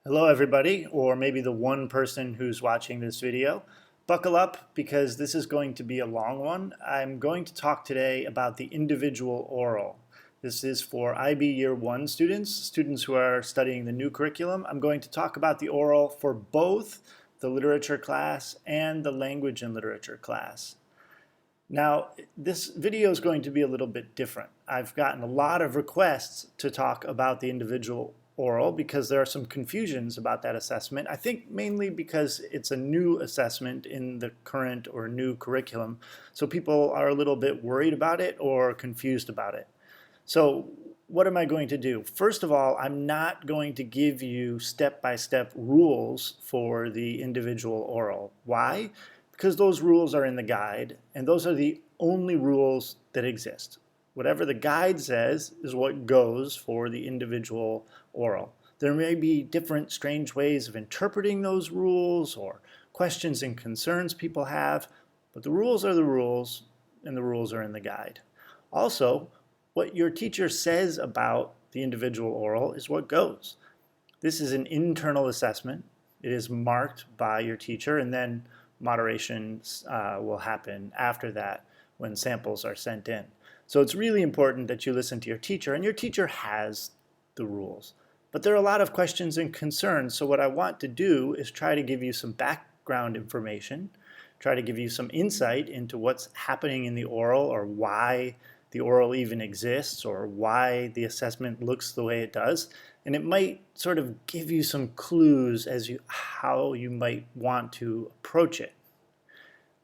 Hello everybody, or maybe the one person who's watching this video. Buckle up because this is going to be a long one. I'm going to talk today about the individual oral. This is for IB Year 1 students who are studying the new curriculum. I'm going to talk about the oral for both the literature class and the language and literature class. Now, this video is going to be a little bit different. I've gotten a lot of requests to talk about the individual oral because there are some confusions about that assessment. I think mainly because it's a new assessment in the current or new curriculum, so people are a little bit worried about it or confused about it. So what am I going to do? First of all, I'm not going to give you step-by-step rules for the individual oral. Why? Because those rules are in the guide, and those are the only rules that exist. Whatever the guide says is what goes for the individual oral. There may be different strange ways of interpreting those rules or questions and concerns people have, but the rules are the rules, and the rules are in the guide. Also, what your teacher says about the individual oral is what goes. This is an internal assessment. It is marked by your teacher, and then moderation will happen after that when samples are sent in. So it's really important that you listen to your teacher, and your teacher has the rules. But there are a lot of questions and concerns, so what I want to do is try to give you some background information, try to give you some insight into what's happening in the oral or why the oral even exists or why the assessment looks the way it does. And it might sort of give you some clues as how you might want to approach it.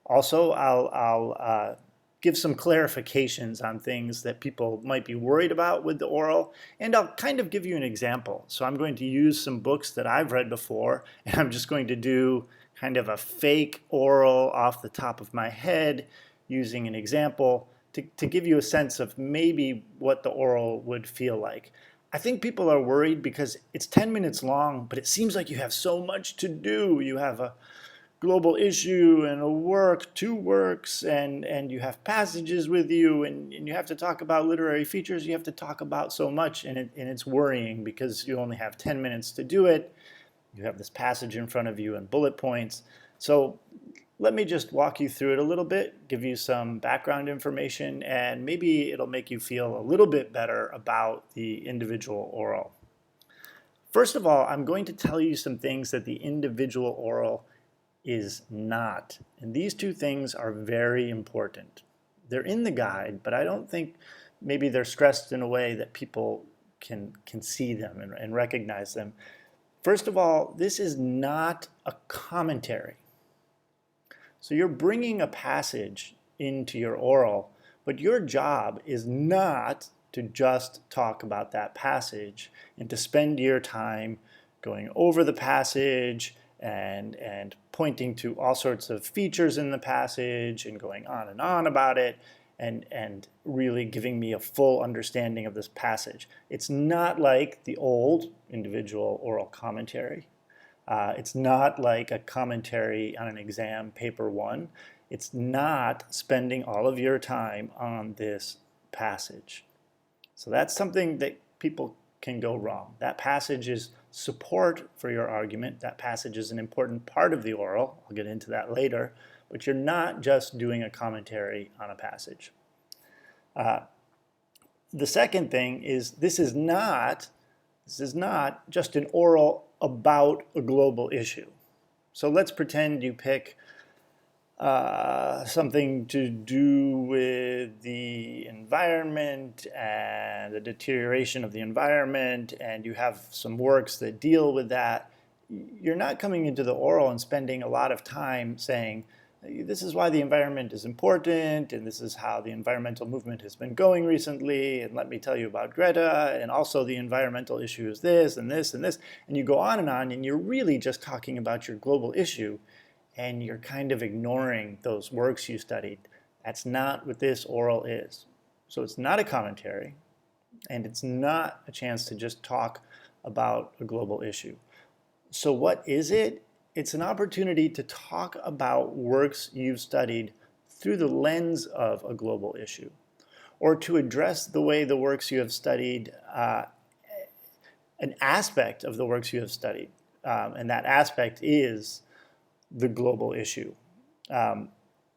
Also, I'll give some clarifications on things that people might be worried about with the oral, and I'll kind of give you an example. So I'm going to use some books that I've read before, and I'm just going to do kind of a fake oral off the top of my head using an example to give you a sense of maybe what the oral would feel like. I think people are worried because it's 10 minutes long, but it seems like you have so much to do. You have a global issue and a work, two works, and you have passages with you, and you have to talk about literary features. You have to talk about so much, and it's worrying because you only have 10 minutes to do it. You have this passage in front of you and bullet points. So let me just walk you through it a little bit, give you some background information, and maybe it'll make you feel a little bit better about the individual oral. First of all, I'm going to tell you some things that the individual oral is not. And these two things are very important. They're in the guide, but I don't think maybe they're stressed in a way that people can see them and recognize them. First of all, this is not a commentary. So you're bringing a passage into your oral, but your job is not to just talk about that passage and to spend your time going over the passage and pointing to all sorts of features in the passage and going on about it and really giving me a full understanding of this passage. It's not like the old individual oral commentary. It's not like a commentary on an exam, paper one. It's not spending all of your time on this passage. So that's something that people can go wrong. That passage is support for your argument. That passage is an important part of the oral. I'll get into that later. But you're not just doing a commentary on a passage. The second thing is this is not just an oral about a global issue. So let's pretend you pick something to do with the environment and the deterioration of the environment, and you have some works that deal with that. You're not coming into the oral and spending a lot of time saying, this is why the environment is important, and this is how the environmental movement has been going recently, and let me tell you about Greta, and also the environmental issue is this, and this, and this. And you go on, and you're really just talking about your global issue, and you're kind of ignoring those works you studied. That's not what this oral is. So it's not a commentary, and it's not a chance to just talk about a global issue. So what is it? It's an opportunity to talk about works you've studied through the lens of a global issue, or to address the way the works you have studied, an aspect of the works you have studied. and that aspect is the global issue.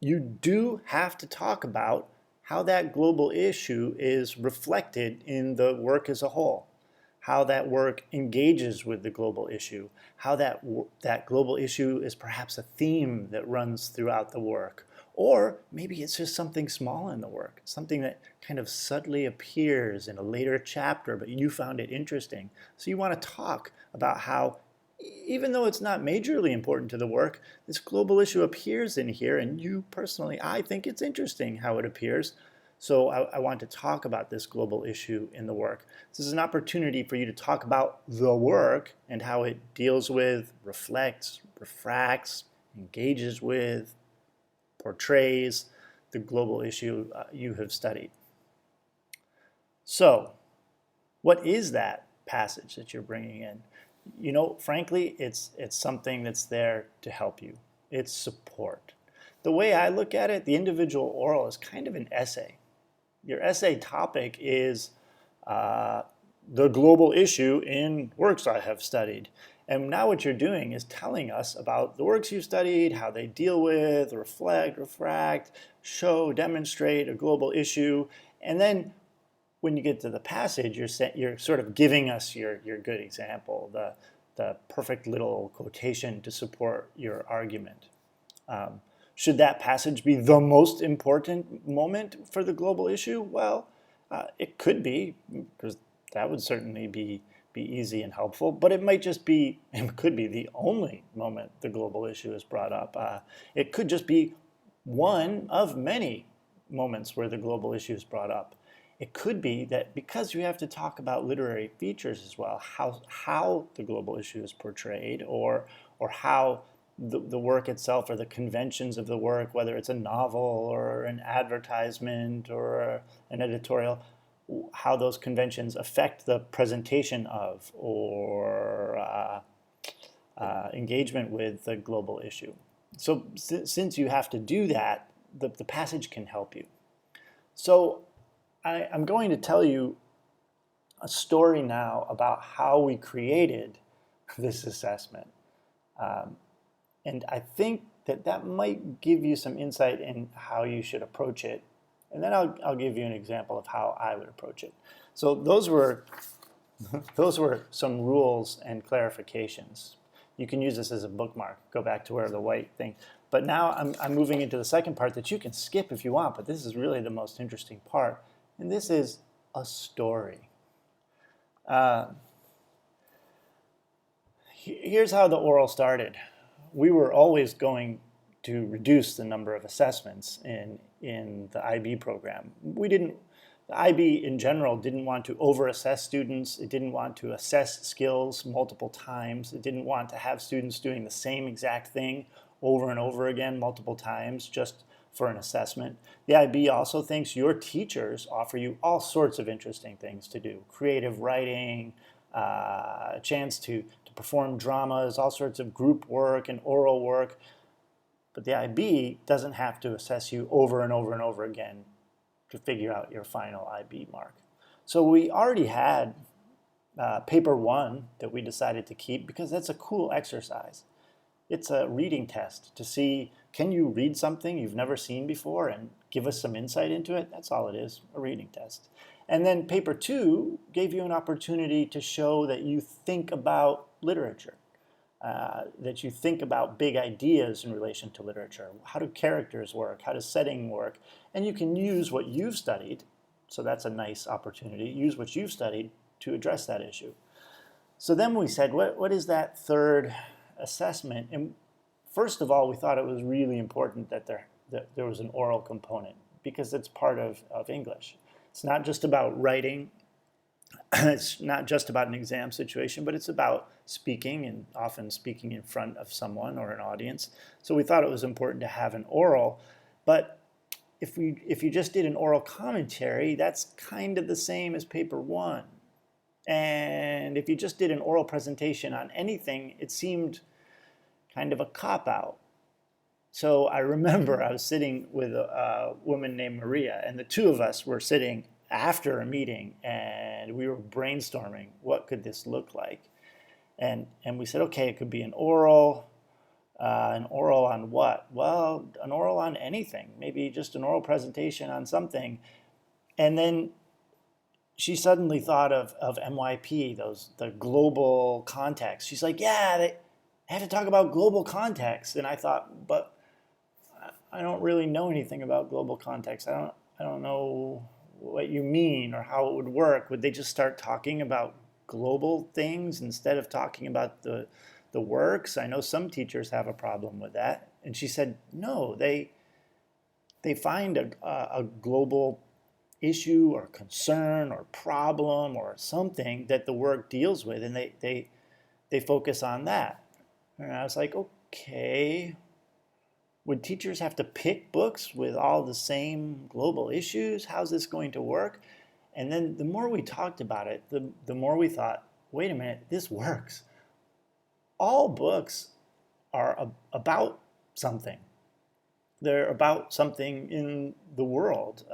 You do have to talk about how that global issue is reflected in the work as a whole, how that work engages with the global issue, how that global issue is perhaps a theme that runs throughout the work, or maybe it's just something small in the work, something that kind of subtly appears in a later chapter, but you found it interesting. So you want to talk about how, even though it's not majorly important to the work, this global issue appears in here, and you personally, I think it's interesting how it appears. So I want to talk about this global issue in the work. This is an opportunity for you to talk about the work and how it deals with, reflects, refracts, engages with, portrays the global issue you have studied. So, what is that passage that you're bringing in? You know, frankly, it's something that's there to help you. It's support. The way I look at it, the individual oral is kind of an essay. Your essay topic is the global issue in works I have studied. And now what you're doing is telling us about the works you've studied, how they deal with, reflect, refract, show, demonstrate a global issue. And then when you get to the passage, you're sort of giving us your good example, the perfect little quotation to support your argument. Should that passage be the most important moment for the global issue? Well, it could be, because that would certainly be easy and helpful, but it might just be, it could be the only moment the global issue is brought up. It could just be one of many moments where the global issue is brought up. It could be that because you have to talk about literary features as well, how the global issue is portrayed, or how the work itself or the conventions of the work, whether it's a novel or an advertisement or an editorial, how those conventions affect the presentation of or engagement with the global issue. So since you have to do that, the passage can help you. So I'm going to tell you a story now about how we created this assessment. And I think that might give you some insight in how you should approach it. And then I'll give you an example of how I would approach it. So those were some rules and clarifications. You can use this as a bookmark. Go back to where the white thing. But now I'm moving into the second part that you can skip if you want, but this is really the most interesting part. And this is a story. Here's how the oral started. We were always going to reduce the number of assessments in the IB program. The IB in general didn't want to over-assess students. It didn't want to assess skills multiple times. It didn't want to have students doing the same exact thing over and over again multiple times just for an assessment. The IB also thinks your teachers offer you all sorts of interesting things to do. Creative writing, a chance to perform dramas, all sorts of group work and oral work. But the IB doesn't have to assess you over and over and over again to figure out your final IB mark. So we already had paper 1 that we decided to keep because that's a cool exercise. It's a reading test to see, can you read something you've never seen before and give us some insight into it? That's all it is, a reading test. And then paper 2 gave you an opportunity to show that you think about literature, that you think about big ideas in relation to literature. How do characters work? How does setting work? And you can use what you've studied, so that's a nice opportunity, use what you've studied to address that issue. So then we said, what is that third assessment? And first of all, we thought it was really important that there was an oral component because it's part of English. It's not just about writing. It's not just about an exam situation, but it's about speaking, and often speaking in front of someone or an audience. So we thought it was important to have an oral. But if you just did an oral commentary, that's kind of the same as paper 1. And if you just did an oral presentation on anything, it seemed kind of a cop-out. So I remember I was sitting with a woman named Maria, and the two of us were sitting after a meeting, and we were brainstorming what could this look like. And we said, okay, it could be an oral. An oral on what? Well, an oral on anything, maybe just an oral presentation on something. And then she suddenly thought of MYP, the global context. She's like, yeah, they have to talk about global context. And I thought, but I don't really know anything about global context. I don't know what you mean or how it would work. Would they just start talking about global things instead of talking about the works? I know some teachers have a problem with that. And she said, no, they find a global issue or concern or problem or something that the work deals with, and they focus on that. And I was like, okay, would teachers have to pick books with all the same global issues? How's this going to work? And then the more we talked about it, the more we thought, wait a minute, this works. All books are about something. They're about something in the world.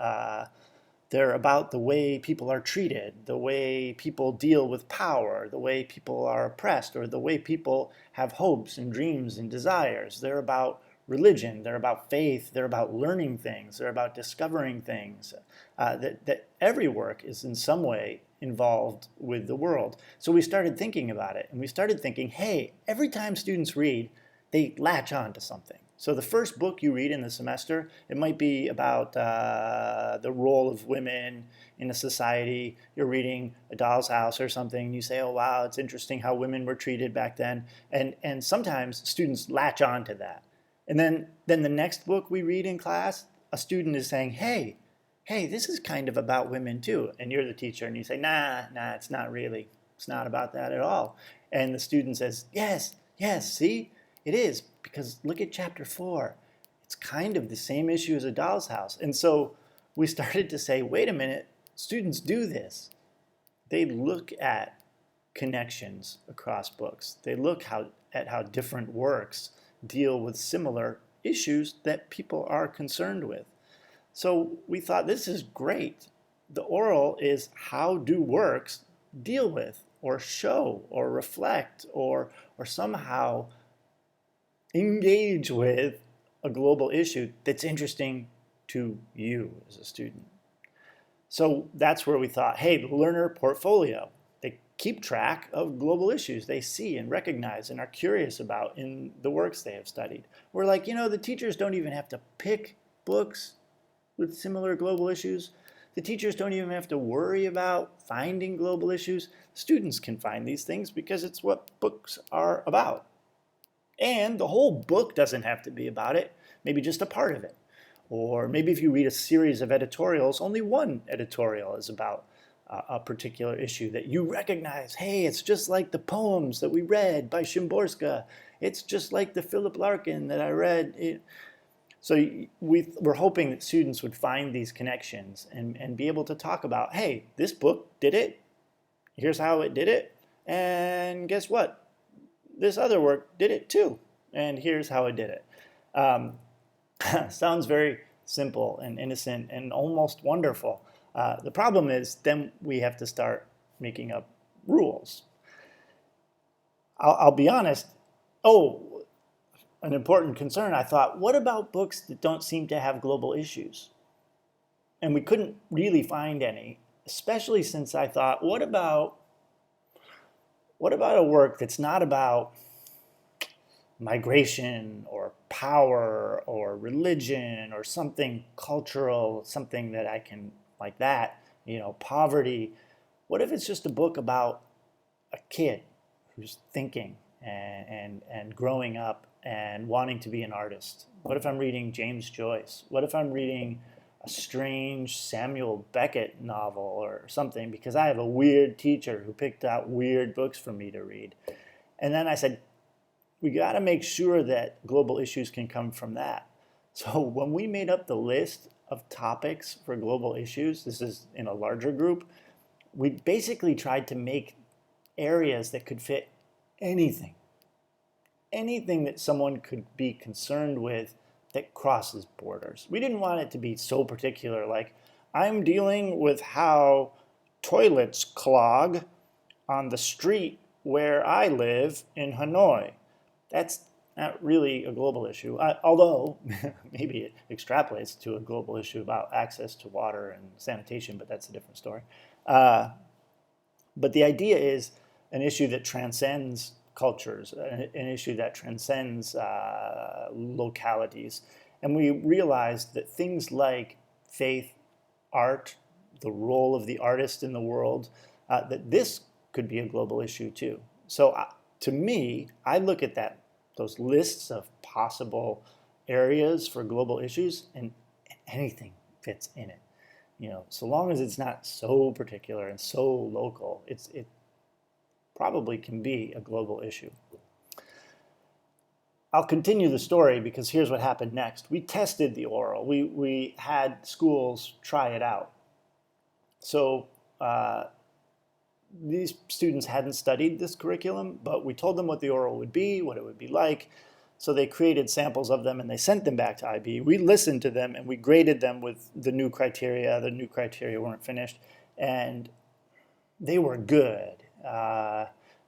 They're about the way people are treated, the way people deal with power, the way people are oppressed, or the way people have hopes and dreams and desires. They're about religion, they're about faith, they're about learning things, they're about discovering things. That every work is in some way involved with the world. So we started thinking about it, and we started thinking, hey, every time students read, they latch on to something. So the first book you read in the semester, it might be about the role of women in a society. You're reading A Doll's House or something. You say, oh, wow, it's interesting how women were treated back then. And sometimes students latch on to that. And then the next book we read in class, a student is saying, hey, this is kind of about women too. And you're the teacher and you say, nah, it's not really. It's not about that at all. And the student says, yes, see? It is, because look at chapter 4. It's kind of the same issue as A Doll's House. And so we started to say, wait a minute, students do this. They look at connections across books. They look at how different works deal with similar issues that people are concerned with. So we thought, this is great. The oral is, how do works deal with or show or reflect or somehow engage with a global issue that's interesting to you as a student. So that's where we thought, hey, the learner portfolio, they keep track of global issues they see and recognize and are curious about in the works they have studied. We're like, the teachers don't even have to pick books with similar global issues. The teachers don't even have to worry about finding global issues. Students can find these things because it's what books are about. And the whole book doesn't have to be about it, maybe just a part of it. Or maybe if you read a series of editorials, only one editorial is about a particular issue that you recognize. Hey, it's just like the poems that we read by Szymborska. It's just like the Philip Larkin that I read. So we're hoping that students would find these connections and be able to talk about, hey, this book did it. Here's how it did it. And guess what? This other work did it too, and here's how it did it. Sounds very simple and innocent and almost wonderful. The problem is then we have to start making up rules. I'll be honest. Oh, an important concern, I thought, what about books that don't seem to have global issues? And we couldn't really find any, especially since I thought, what about a work that's not about migration or power or religion or something cultural, something that I can, like that, poverty? What if it's just a book about a kid who's thinking and growing up and wanting to be an artist? What if I'm reading James Joyce? What if I'm reading a strange Samuel Beckett novel or something because I have a weird teacher who picked out weird books for me to read? And then I said, we got to make sure that global issues can come from that. So when we made up the list of topics for global issues, this is in a larger group, we basically tried to make areas that could fit anything that someone could be concerned with that crosses borders. We didn't want it to be so particular, like, I'm dealing with how toilets clog on the street where I live in Hanoi. That's not really a global issue, although maybe it extrapolates to a global issue about access to water and sanitation, but that's a different story. Uh, but the idea is an issue that transcends cultures, an issue that transcends localities. And we realized that things like faith, art, the role of the artist in the world, that this could be a global issue too. So to me, I look at those lists of possible areas for global issues, and anything fits in it. So long as it's not so particular and so local, it probably can be a global issue. I'll continue the story because here's what happened next. We tested the oral. We had schools try it out. So these students hadn't studied this curriculum, but we told them what the oral would be, what it would be like. So they created samples of them and they sent them back to IB. We listened to them and we graded them with the new criteria. The new criteria weren't finished, and they were good.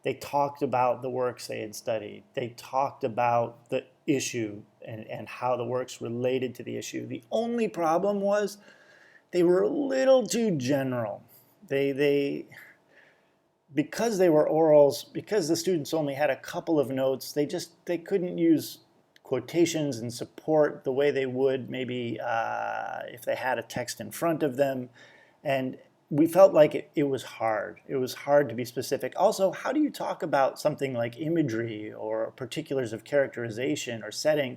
They talked about the works they had studied. They talked about the issue and how the works related to the issue. The only problem was they were a little too general. Because they were orals, because the students only had a couple of notes, they couldn't use quotations and support the way they would maybe if they had a text in front of them. And we felt like it was hard. It was hard to be specific. Also, how do you talk about something like imagery or particulars of characterization or setting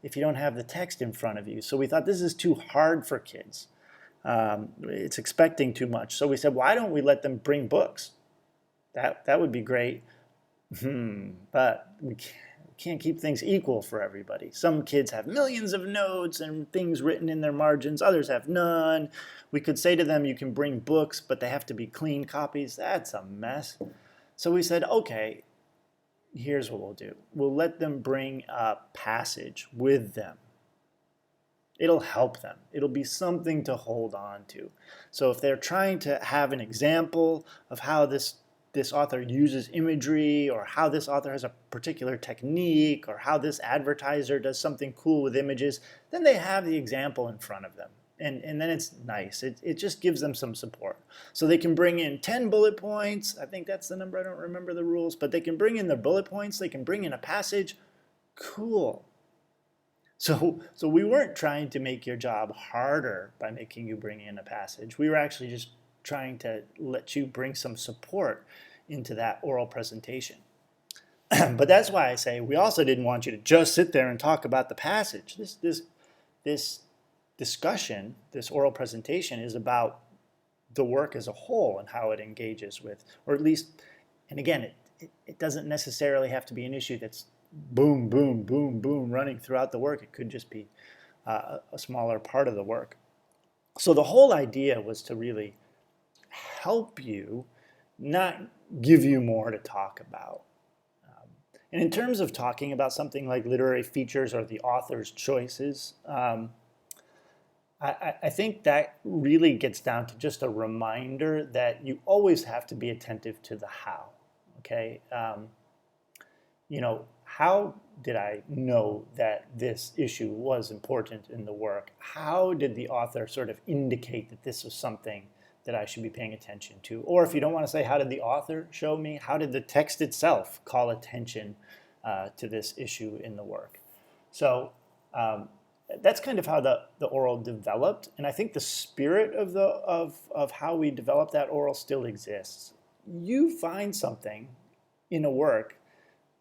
if you don't have the text in front of you? So we thought this is too hard for kids. It's expecting too much. So we said, why don't we let them bring books? That would be great, but we can't keep things equal for everybody. Some kids have millions of notes and things written in their margins. Others have none. We could say to them, you can bring books, but they have to be clean copies. That's a mess. So we said, okay, here's what we'll do. We'll let them bring a passage with them. It'll help them. It'll be something to hold on to. So if they're trying to have an example of how this author uses imagery, or how this author has a particular technique, or how this advertiser does something cool with images, then they have the example in front of them. And then it's nice. It just gives them some support. So they can bring in 10 bullet points. I think that's the number. I don't remember the rules. But they can bring in their bullet points. They can bring in a passage. Cool. So we weren't trying to make your job harder by making you bring in a passage. We were actually just trying to let you bring some support into that oral presentation. But that's why I say we also didn't want you to just sit there and talk about the passage. This discussion, this oral presentation, is about the work as a whole and how it engages with, or at least, and again, it doesn't necessarily have to be an issue that's boom, boom, boom, boom running throughout the work. It could just be a smaller part of the work. So the whole idea was to really help you, not give you more to talk about. And in terms of talking about something like literary features or the author's choices, I think that really gets down to just a reminder that you always have to be attentive to the how. Okay, how did I know that this issue was important in the work? How did the author sort of indicate that this was something that I should be paying attention to? Or if you don't want to say how did the author show me, how did the text itself call attention to this issue in the work? So that's kind of how the oral developed, and I think the spirit of how we developed that oral still exists. You find something in a work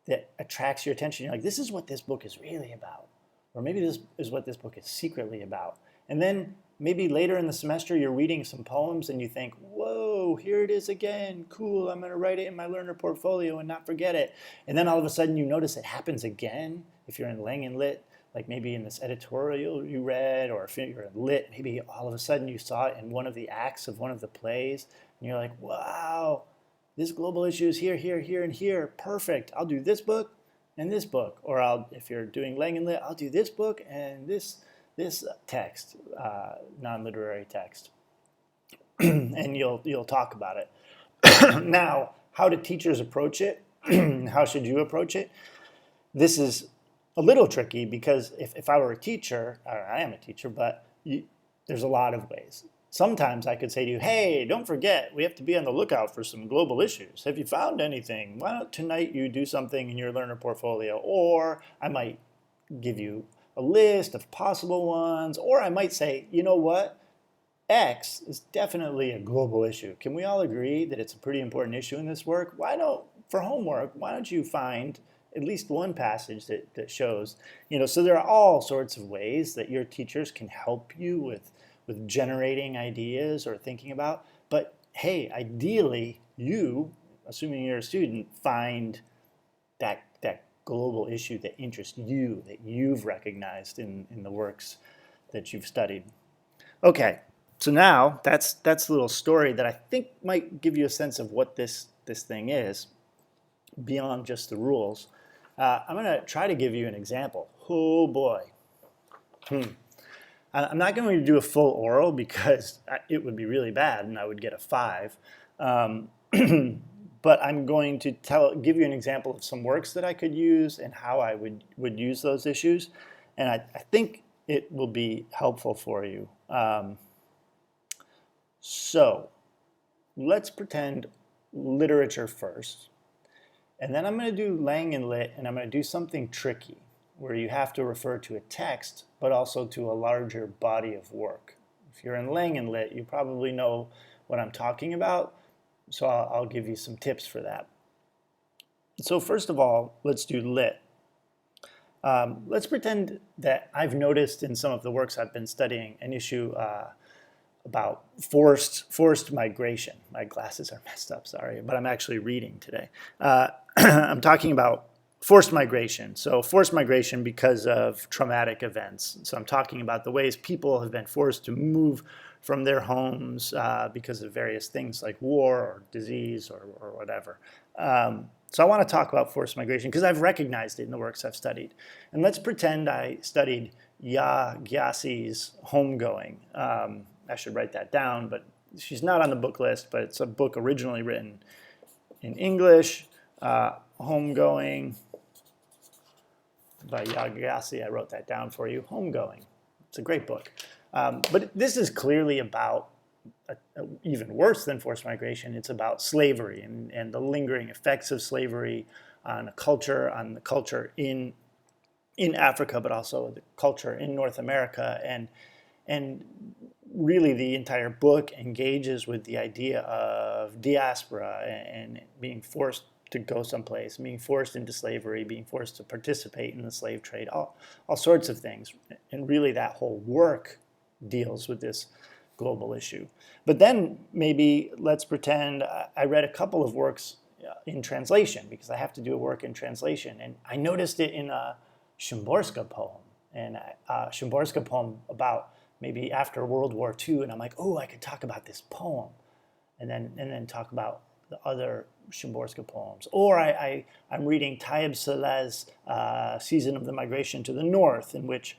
that attracts your attention. You're like, this is what this book is really about. Or maybe this is what this book is secretly about. And then maybe later in the semester you're reading some poems and you think, whoa, here it is again. Cool, I'm going to write it in my learner portfolio and not forget it. And then all of a sudden you notice it happens again. If you're in Lang and Lit, like maybe in this editorial you read, or if you're in Lit, maybe all of a sudden you saw it in one of the acts of one of the plays. And you're like, wow, this global issue is here, here, here, and here. Perfect. I'll do this book and this book. Or if you're doing Lang and Lit, I'll do this book and this text, non-literary text. And you'll talk about it. Now, how do teachers approach it? How should you approach it? This is a little tricky because if I were a teacher, or I am a teacher, but there's a lot of ways. Sometimes I could say to you, hey, don't forget, we have to be on the lookout for some global issues. Have you found anything? Why don't tonight you do something in your learner portfolio? Or I might give you a list of possible ones, or I might say, you know what? X is definitely a global issue. Can we all agree that it's a pretty important issue in this work? For homework, why don't you find at least one passage that shows, so there are all sorts of ways that your teachers can help you with generating ideas or thinking about. But hey, ideally, you, assuming you're a student, find that global issue that interests you, that you've recognized in the works that you've studied. Okay, so now that's a little story that I think might give you a sense of what this thing is beyond just the rules. I'm going to try to give you an example. Oh boy. I'm not going to do a full oral because it would be really bad and I would get a 5. But I'm going to give you an example of some works that I could use and how I would use those issues. And I think it will be helpful for you. So let's pretend literature first. And then I'm going to do Lang and Lit, and I'm going to do something tricky where you have to refer to a text, but also to a larger body of work. If you're in Lang and Lit, you probably know what I'm talking about, so I'll give you some tips for that. So first of all, let's do Lit. Let's pretend that I've noticed in some of the works I've been studying an issue about forced migration. My glasses are messed up, sorry, but I'm actually reading today. I'm talking about forced migration. So forced migration because of traumatic events. So I'm talking about the ways people have been forced to move from their homes because of various things like war or disease or whatever. So I want to talk about forced migration because I've recognized it in the works I've studied. And let's pretend I studied Ya Gyasi's Homegoing. I should write that down, but she's not on the book list, but it's a book originally written in English, Homegoing by Ya Gyasi. I wrote that down for you, Homegoing. It's a great book. But this is clearly about, even worse than forced migration, it's about slavery and the lingering effects of slavery on the culture in Africa, but also the culture in North America. And really the entire book engages with the idea of diaspora and being forced to go someplace, being forced into slavery, being forced to participate in the slave trade, all sorts of things. And really that whole work deals with this global issue. But then maybe let's pretend I read a couple of works in translation because I have to do a work in translation. And I noticed it in a Szymborska poem, and a Szymborska poem about maybe after World War II, and I'm like, oh, I could talk about this poem, and then talk about the other Szymborska poems. Or I'm reading Taib Saleh's Season of the Migration to the North, in which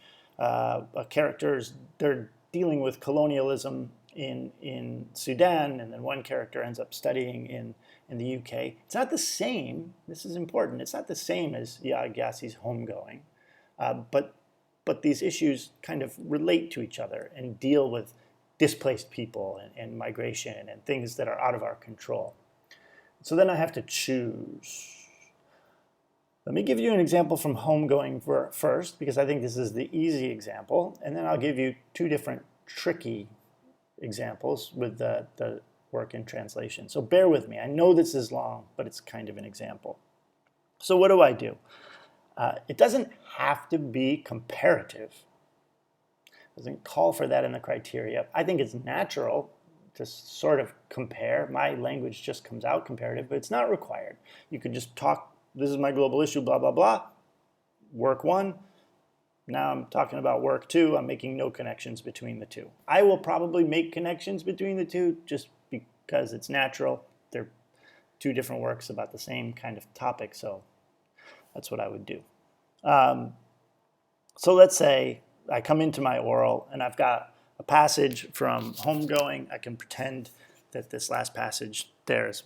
characters, they're dealing with colonialism in Sudan, and then one character ends up studying in the UK. It's not the same, this is important, it's not the same as Ya Gyasi's Homegoing, but these issues kind of relate to each other and deal with displaced people and migration and things that are out of our control. So then I have to choose. Let me give you an example from Homegoing first, because I think this is the easy example, and then I'll give you two different tricky examples with the work in translation. So bear with me. I know this is long, but it's kind of an example. So what do? It doesn't have to be comparative. It doesn't call for that in the criteria. I think it's natural to sort of compare. My language just comes out comparative, but it's not required. You could just talk, this is my global issue, blah, blah, blah. Work 1. Now I'm talking about work 2. I'm making no connections between the two. I will probably make connections between the two just because it's natural. They're two different works about the same kind of topic, so that's what I would do. So let's say I come into my oral and I've got a passage from Homegoing. I can pretend that this last passage there is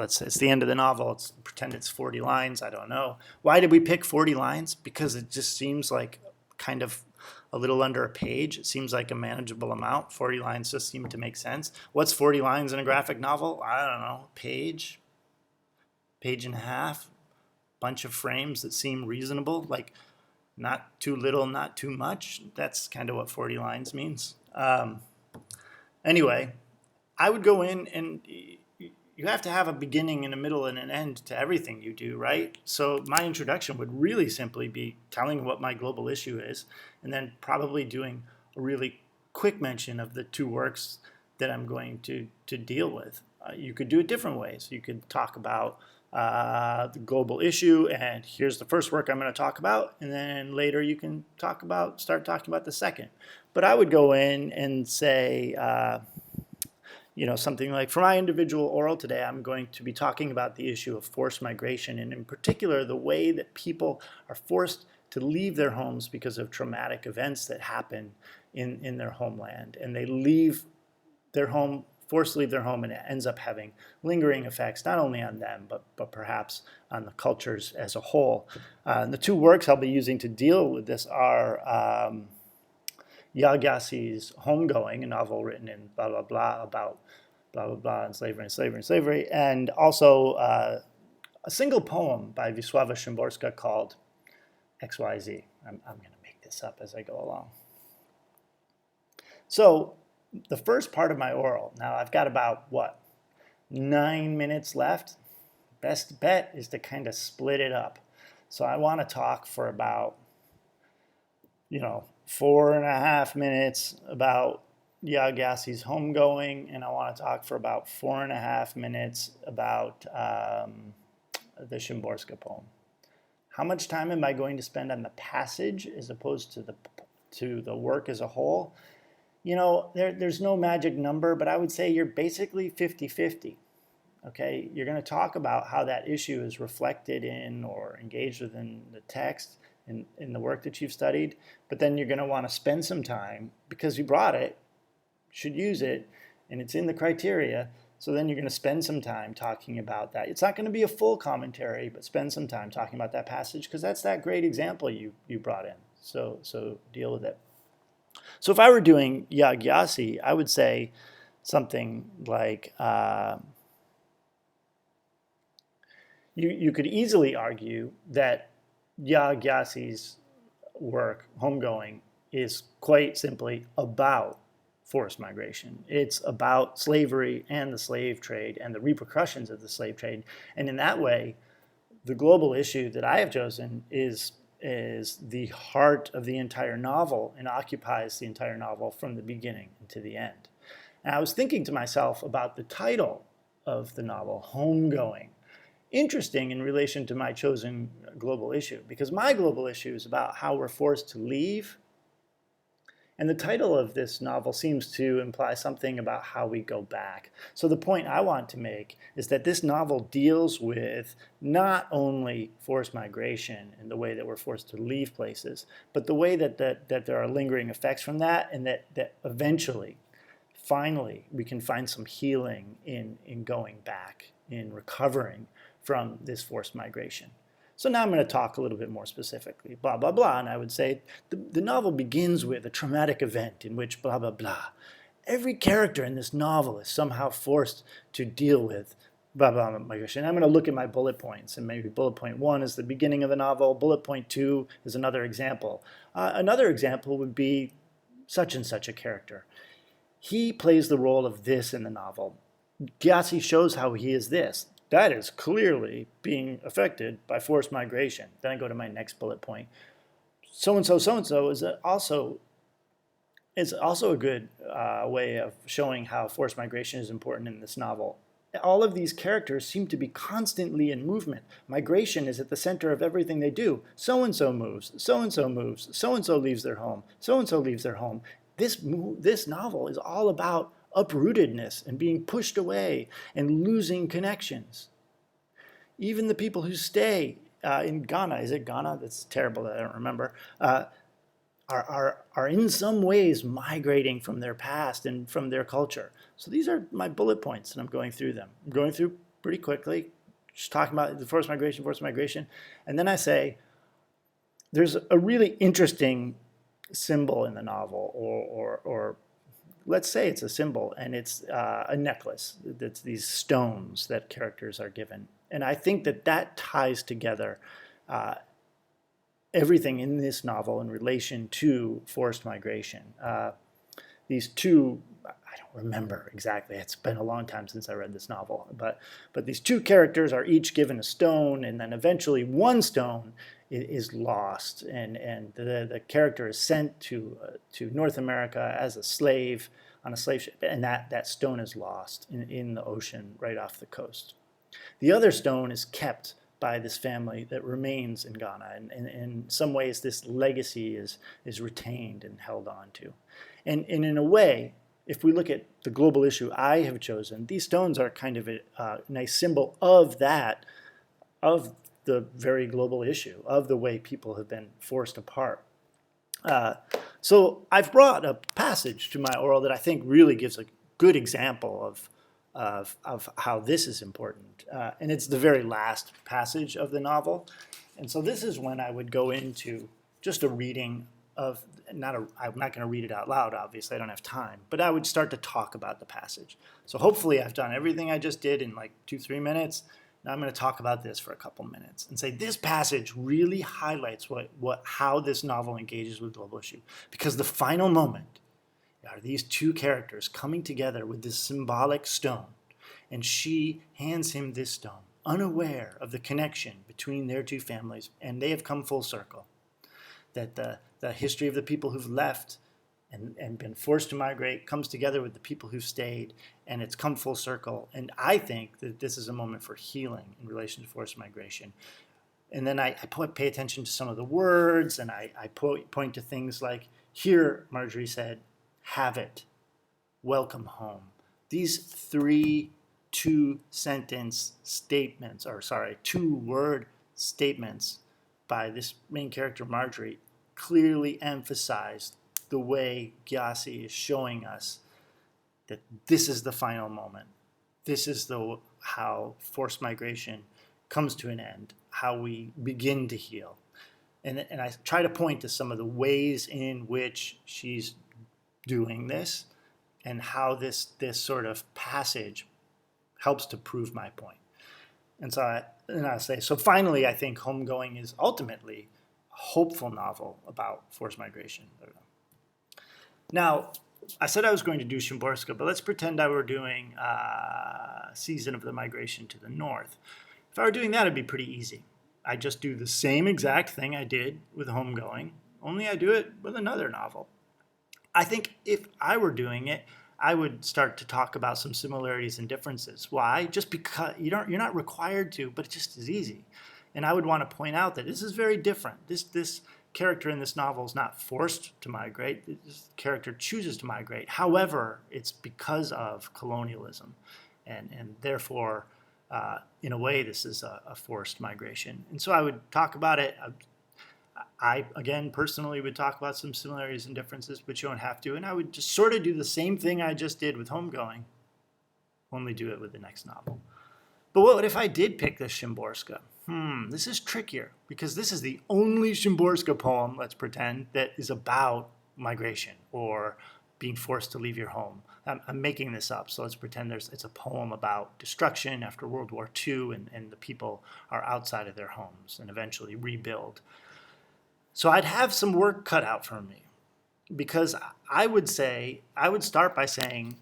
let's say it's the end of the novel. Let's pretend it's 40 lines. I don't know. Why did we pick 40 lines? Because it just seems like kind of a little under a page. It seems like a manageable amount. 40 lines just seem to make sense. What's 40 lines in a graphic novel? I don't know. Page and a half, bunch of frames that seem reasonable, like not too little, not too much. That's kind of what 40 lines means. Anyway, I would go in, and you have to have a beginning and a middle and an end to everything you do, right? So my introduction would really simply be telling what my global issue is, and then probably doing a really quick mention of the two works that I'm going to deal with. You could do it different ways. You could talk about the global issue, and here's the first work I'm going to talk about, and then later you can start talking about the second. But I would go in and say, something like, for my individual oral today, I'm going to be talking about the issue of forced migration, and in particular, the way that people are forced to leave their homes because of traumatic events that happen in their homeland. And they leave their home, forced to leave their home, and it ends up having lingering effects, not only on them, but perhaps on the cultures as a whole. And the two works I'll be using to deal with this are Yagassi's Homegoing, a novel written in blah, blah, blah, about blah, blah, blah, and slavery, and also a single poem by Wisława Szymborska called XYZ. I'm going to make this up as I go along. So the first part of my oral, now I've got about, 9 minutes left. Best bet is to kind of split it up. So I want to talk for about, 4.5 minutes about Yagassi's Homegoing, and I want to talk for about 4.5 minutes about the Szymborska poem. How much time am I going to spend on the passage as opposed to the work as a whole? There's no magic number, but I would say you're basically 50-50. Okay, you're going to talk about how that issue is reflected in or engaged within the text in the work that you've studied, but then you're going to want to spend some time, because you brought it, should use it, and it's in the criteria, so then you're going to spend some time talking about that. It's not going to be a full commentary, but spend some time talking about that passage, because that's that great example you brought in. So deal with it. So if I were doing Yagassi, I would say something like, you could easily argue that Yagassi's work, Homegoing, is quite simply about forced migration. It's about slavery and the slave trade and the repercussions of the slave trade. And in that way, the global issue that I have chosen is the heart of the entire novel and occupies the entire novel from the beginning to the end. And I was thinking to myself about the title of the novel, Homegoing. Interesting in relation to my chosen global issue, because my global issue is about how we're forced to leave. And the title of this novel seems to imply something about how we go back. So the point I want to make is that this novel deals with not only forced migration and the way that we're forced to leave places, but the way that there are lingering effects from that, and that eventually, finally, we can find some healing in going back, in recovering from this forced migration. So now I'm going to talk a little bit more specifically, blah, blah, blah. And I would say the novel begins with a traumatic event in which blah, blah, blah. Every character in this novel is somehow forced to deal with blah, blah, blah, migration. I'm going to look at my bullet points, and maybe bullet point 1 is the beginning of the novel. Bullet point 2 is another example. Another example would be such and such a character. He plays the role of this in the novel. Gyasi shows how he is this. That is clearly being affected by forced migration. Then I go to my next bullet point. So-and-so is also a good way of showing how forced migration is important in this novel. All of these characters seem to be constantly in movement. Migration is at the center of everything they do. So-and-so moves, so-and-so moves, so-and-so leaves their home, so-and-so leaves their home. This novel is all about uprootedness and being pushed away and losing connections. Even the people who stay in Ghana, is it Ghana? That's terrible that I don't remember, are in some ways migrating from their past and from their culture. So these are my bullet points, and I'm going through them. I'm going through pretty quickly, just talking about the forced migration. And then I say, there's a really interesting symbol in the novel, or let's say it's a symbol, and it's a necklace. It's these stones that characters are given. And I think that that ties together everything in this novel in relation to forced migration. These two, I don't remember exactly, it's been a long time since I read this novel, but these two characters are each given a stone, and then eventually one stone is lost, and the character is sent to North America as a slave on a slave ship, and that stone is lost in the ocean right off the coast. The other stone is kept by this family that remains in Ghana, and in some ways this legacy is retained and held on to. And in a way, if we look at the global issue I have chosen, these stones are kind of a nice symbol of that, of the very global issue, of the way people have been forced apart. So I've brought a passage to my oral that I think really gives a good example of how this is important. And it's the very last passage of the novel. And so this is when I would go into just a reading of, I'm not going to read it out loud, obviously, I don't have time, but I would start to talk about the passage. So hopefully I've done everything I just did in like 2-3 minutes. Now I'm going to talk about this for a couple minutes and say this passage really highlights how this novel engages with global issue. Because the final moment are these two characters coming together with this symbolic stone, and she hands him this stone, unaware of the connection between their two families, and they have come full circle. That the history of the people who've left and been forced to migrate comes together with the people who've stayed, and it's come full circle. And I think that this is a moment for healing in relation to forced migration. And then I pay attention to some of the words, and I point to things like, here, Marjorie said, have it, welcome home. These two-sentence statements, or sorry, two-word statements by this main character, Marjorie, clearly emphasize the way Gyasi is showing us that this is the final moment. This is how forced migration comes to an end, how we begin to heal. And I try to point to some of the ways in which she's doing this and how this sort of passage helps to prove my point. And so I say, so finally, I think Homegoing is ultimately a hopeful novel about forced migration. Now, I said I was going to do Szymborska, but let's pretend I were doing Season of the Migration to the North. If I were doing that, it'd be pretty easy. I just do the same exact thing I did with Homegoing, only I do it with another novel. I think if I were doing it, I would start to talk about some similarities and differences. Why? Just because you're not required to, but it just is easy. And I would want to point out that this is very different. This character in this novel is not forced to migrate. This character chooses to migrate. However, it's because of colonialism. And therefore, in a way, this is a forced migration. And so I would talk about it. I, again, personally would talk about some similarities and differences, but you don't have to. And I would just sort of do the same thing I just did with Homegoing, only do it with the next novel. But what if I did pick this Szymborska? This is trickier, because this is the only Szymborska poem, let's pretend, that is about migration or being forced to leave your home. I'm making this up, so let's pretend it's a poem about destruction after World War II, and the people are outside of their homes and eventually rebuild. So I'd have some work cut out for me, because I would start by saying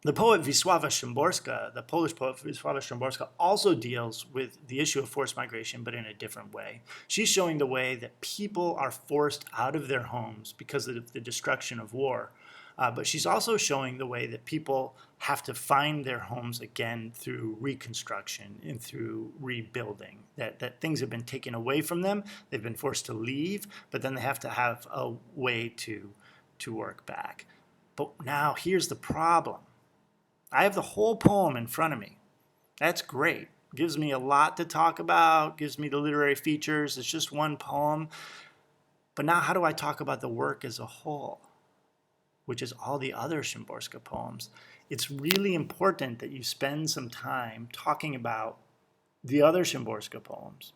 the poet Wisława Szymborska, the Polish poet Wisława Szymborska, also deals with the issue of forced migration, but in a different way. She's showing the way that people are forced out of their homes because of the destruction of war. But she's also showing the way that people have to find their homes again through reconstruction and through rebuilding, that things have been taken away from them, they've been forced to leave, but then they have to have a way to work back. But now here's the problem. I have the whole poem in front of me. That's great. Gives me a lot to talk about, gives me the literary features. It's just one poem. But now how do I talk about the work as a whole? which is all the other Szymborska poems, it's really important that you spend some time talking about the other Szymborska poems.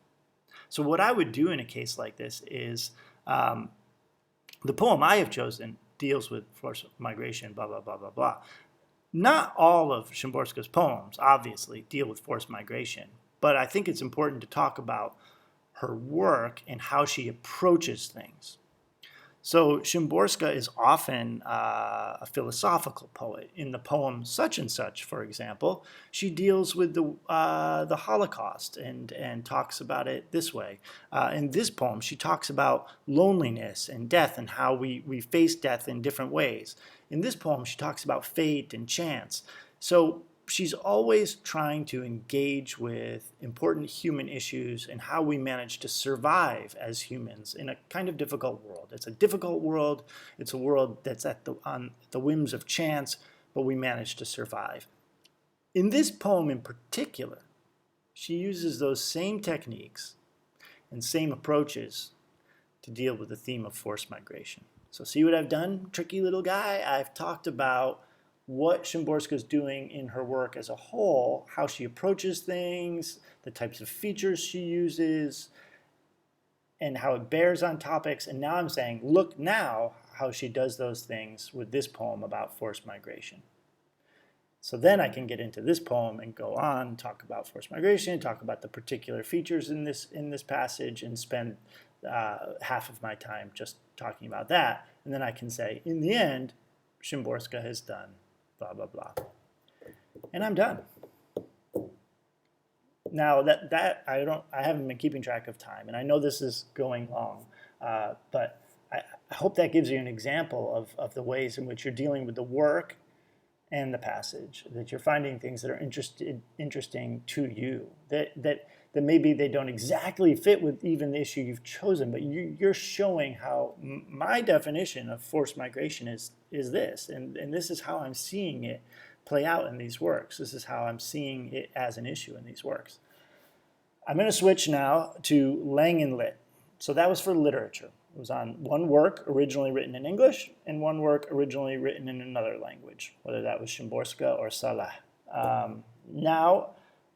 So what I would do in a case like this is the poem I have chosen deals with forced migration, blah, blah, blah, blah, blah. Not all of Szymborska's poems, obviously, deal with forced migration, but I think it's important to talk about her work and how she approaches things. So Szymborska is often a philosophical poet. In the poem Such and Such, for example, she deals with the Holocaust and talks about it this way. In this poem, she talks about loneliness and death and how we face death in different ways. In this poem, she talks about fate and chance. So she's always trying to engage with important human issues and how we manage to survive as humans in a kind of difficult world. It's a difficult world. It's a world that's on the whims of chance, but we manage to survive. In this poem in particular, she uses those same techniques and same approaches to deal with the theme of forced migration. So see what I've done, tricky little guy? I've talked about what Szymborska is doing in her work as a whole, how she approaches things, the types of features she uses, and how it bears on topics. And now I'm saying, look now how she does those things with this poem about forced migration. So then I can get into this poem and go on, talk about forced migration, talk about the particular features in this passage, and spend half of my time just talking about that. And then I can say, in the end, Szymborska has done blah, blah, blah. And I'm done. Now that I haven't been keeping track of time, and I know this is going long, but I hope that gives you an example of the ways in which you're dealing with the work and the passage, that you're finding things that are interesting to you, that maybe they don't exactly fit with even the issue you've chosen, but you're showing how my definition of forced migration is this, and this is how I'm seeing it play out in these works. This is how I'm seeing it as an issue in these works. I'm going to switch now to Lang and Lit. So that was for literature. It was on one work originally written in English and one work originally written in another language, whether that was Szymborska or Salah. Now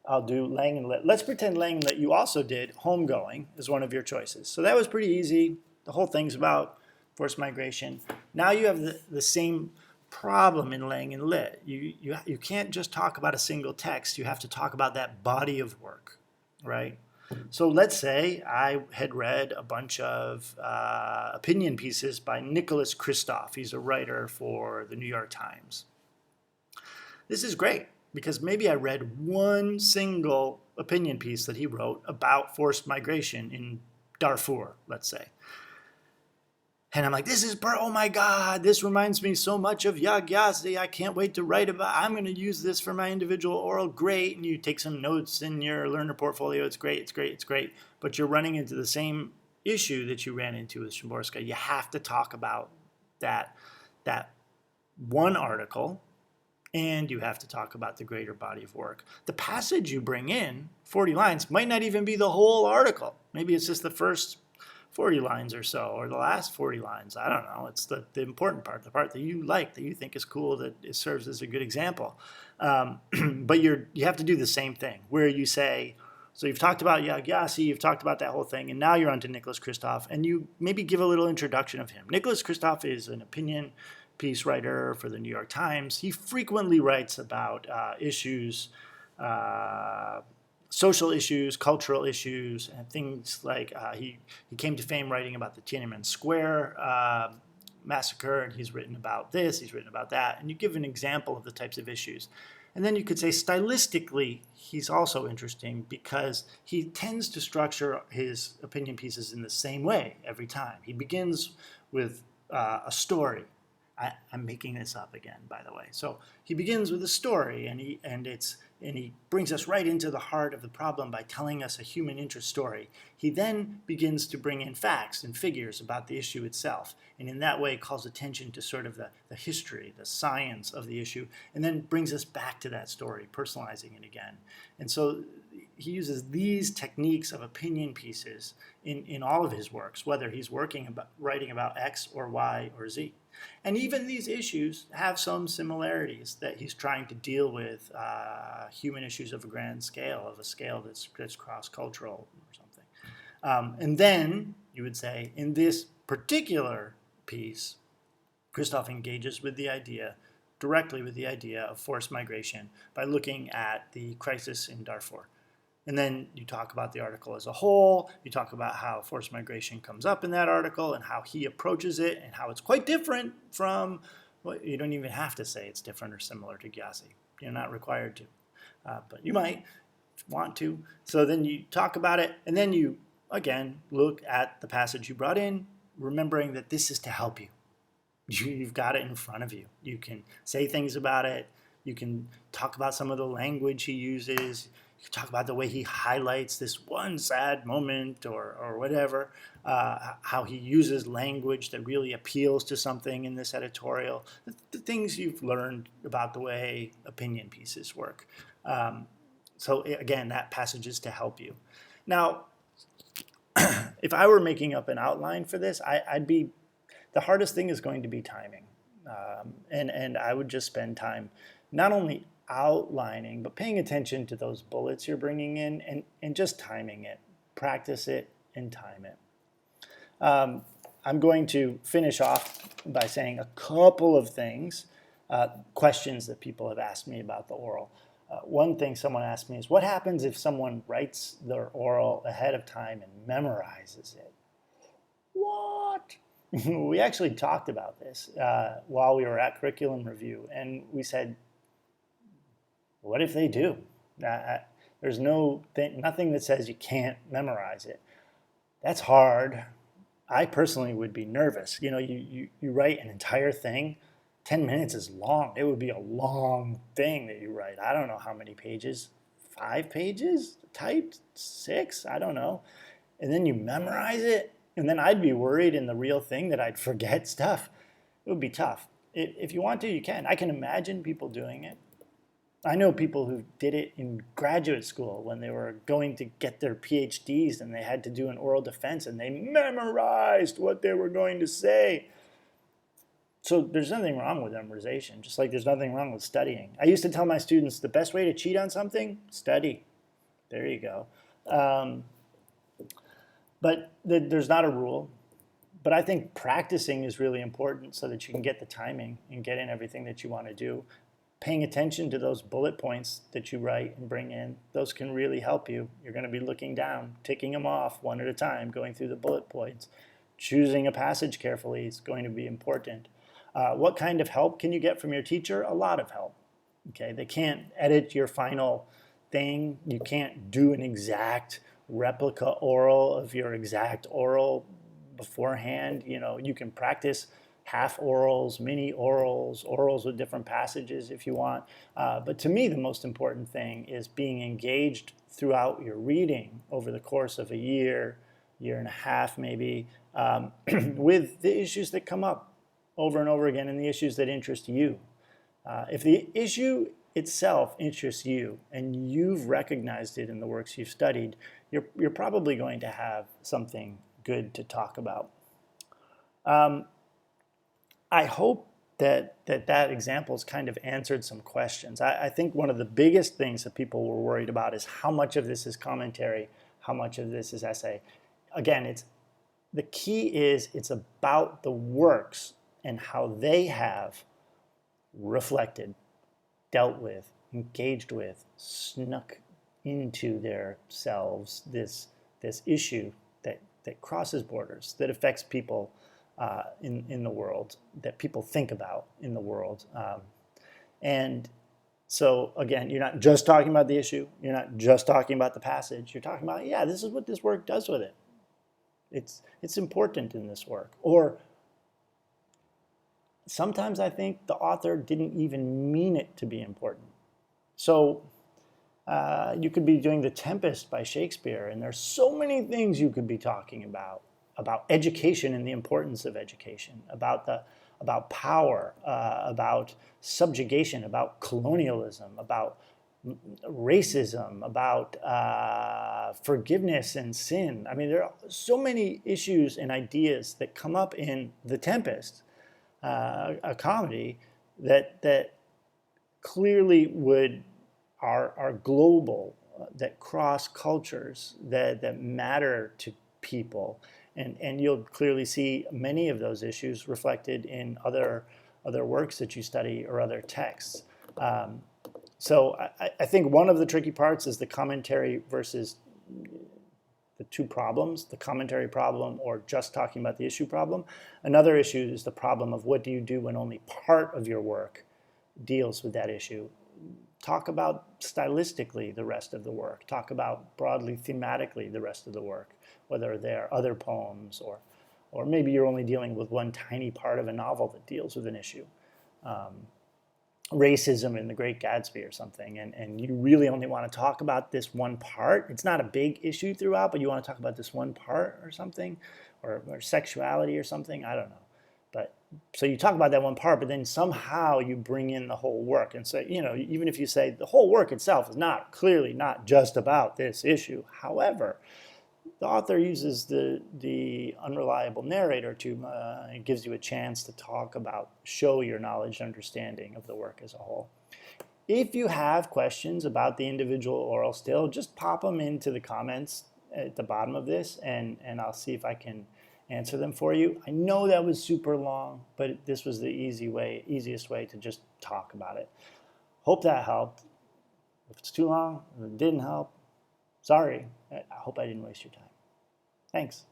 I'll do Lang and Lit. Let's pretend Lang and Lit you also did Homegoing as one of your choices. So that was pretty easy. The whole thing's about forced migration. Now you have the same problem in Lang and Lit. You can't just talk about a single text. You have to talk about that body of work, right? So let's say I had read a bunch of opinion pieces by Nicholas Kristof. He's a writer for the New York Times. This is great because maybe I read one single opinion piece that he wrote about forced migration in Darfur, let's say. And I'm like, oh my God, this reminds me so much of Yag-Yazdi. I can't wait to write about it. I'm going to use this for my individual oral. Great. And you take some notes in your learner portfolio. It's great, it's great, it's great. But you're running into the same issue that you ran into with Szymborska. You have to talk about that one article, and you have to talk about the greater body of work. The passage you bring in, 40 lines, might not even be the whole article. Maybe it's just the first 40 lines or so, or the last 40 lines. I don't know. It's the important part, the part that you like, that you think is cool, that it serves as a good example. But you have to do the same thing, where you say, so you've talked about Yag-Yazdi, you've talked about that whole thing, and now you're on to Nicholas Kristof, and you maybe give a little introduction of him. Nicholas Kristof is an opinion piece writer for the New York Times. He frequently writes about issues, social issues, cultural issues, and things like he came to fame writing about the Tiananmen Square massacre, and he's written about this, he's written about that, and you give an example of the types of issues. And then you could say stylistically, he's also interesting because he tends to structure his opinion pieces in the same way every time. He begins with a story. I'm making this up again, by the way. So he begins with a story, and he brings us right into the heart of the problem by telling us a human interest story. He then begins to bring in facts and figures about the issue itself, and in that way calls attention to sort of the history, the science of the issue, and then brings us back to that story, personalizing it again. And so he uses these techniques of opinion pieces in all of his works, whether he's writing about X or Y or Z. And even these issues have some similarities that he's trying to deal with, human issues of a grand scale, of a scale that's cross-cultural or something. And then, you would say, in this particular piece, Christoph engages with the idea, directly with the idea of forced migration by looking at the crisis in Darfur. And then you talk about the article as a whole, you talk about how forced migration comes up in that article and how he approaches it and how it's quite different from, well, you don't even have to say it's different or similar to Gyasi. You're not required to, but you might want to. So then you talk about it, and then you, again, look at the passage you brought in, remembering that this is to help you. You've got it in front of you. You can say things about it. You can talk about some of the language he uses. You can talk about the way he highlights this one sad moment or whatever, how he uses language that really appeals to something in this editorial, the things you've learned about the way opinion pieces work. So again, that passage is to help you. Now, if I were making up an outline for this, the hardest thing is going to be timing. And I would just spend time not only outlining, but paying attention to those bullets you're bringing in and just timing it. Practice it and time it. I'm going to finish off by saying a couple of things, questions that people have asked me about the oral. One thing someone asked me is, what happens if someone writes their oral ahead of time and memorizes it? What? We actually talked about this while we were at curriculum review, and we said, what if they do? There's nothing that says you can't memorize it. That's hard. I personally would be nervous. You know, you write an entire thing. 10 minutes is long. It would be a long thing that you write. I don't know how many pages. 5 pages? Typed? 6? I don't know. And then you memorize it. And then I'd be worried in the real thing that I'd forget stuff. It would be tough. If you want to, you can. I can imagine people doing it. I know people who did it in graduate school when they were going to get their PhDs and they had to do an oral defense and they memorized what they were going to say. So there's nothing wrong with memorization, just like there's nothing wrong with studying. I used to tell my students, the best way to cheat on something, study. There you go. But there's not a rule. But I think practicing is really important so that you can get the timing and get in everything that you want to do. Paying attention to those bullet points that you write and bring in, those can really help you. You're going to be looking down, ticking them off one at a time, going through the bullet points. Choosing a passage carefully is going to be important. What kind of help can you get from your teacher? A lot of help. Okay, they can't edit your final thing. You can't do an exact replica oral of your exact oral beforehand. You know, you can practice half orals, mini orals, orals with different passages if you want. But to me, the most important thing is being engaged throughout your reading over the course of a year and a half maybe, with the issues that come up over and over again and the issues that interest you. If the issue itself interests you and you've recognized it in the works you've studied, you're probably going to have something good to talk about. I hope that example's kind of answered some questions. I think one of the biggest things that people were worried about is how much of this is commentary, how much of this is essay. Again, the key is it's about the works and how they have reflected, dealt with, engaged with, snuck into their selves this issue that crosses borders, that affects people in the world, that people think about in the world. And so again, you're not just talking about the issue, you're not just talking about the passage, you're talking about, yeah, this is what this work does with it. It's important in this work. Or sometimes I think the author didn't even mean it to be important. So you could be doing The Tempest by Shakespeare, and there's so many things you could be talking about education and the importance of education, about power, about subjugation, about colonialism, about racism, about forgiveness and sin. I mean, there are so many issues and ideas that come up in The Tempest, a comedy that clearly are global, that cross cultures, that matter to people, and you'll clearly see many of those issues reflected in other works that you study or other texts. So I think one of the tricky parts is the commentary versus the two problems, the commentary problem or just talking about the issue problem. Another issue is the problem of what do you do when only part of your work deals with that issue. Talk about stylistically the rest of the work. Talk about broadly thematically the rest of the work, whether they're other poems or maybe you're only dealing with one tiny part of a novel that deals with an issue. Racism in The Great Gatsby or something, and you really only want to talk about this one part. It's not a big issue throughout, but you want to talk about this one part or something, or sexuality or something, I don't know. But so you talk about that one part, but then somehow you bring in the whole work. And so, even if you say the whole work itself is clearly not just about this issue. However, the author uses the unreliable narrator to it gives you a chance to show your knowledge and understanding of the work as a whole. If you have questions about the individual oral still, just pop them into the comments at the bottom of this, and I'll see if I can answer them for you. I know that was super long, but this was the easiest way to just talk about it. Hope that helped. If it's too long, if it didn't help, sorry. I hope I didn't waste your time. Thanks.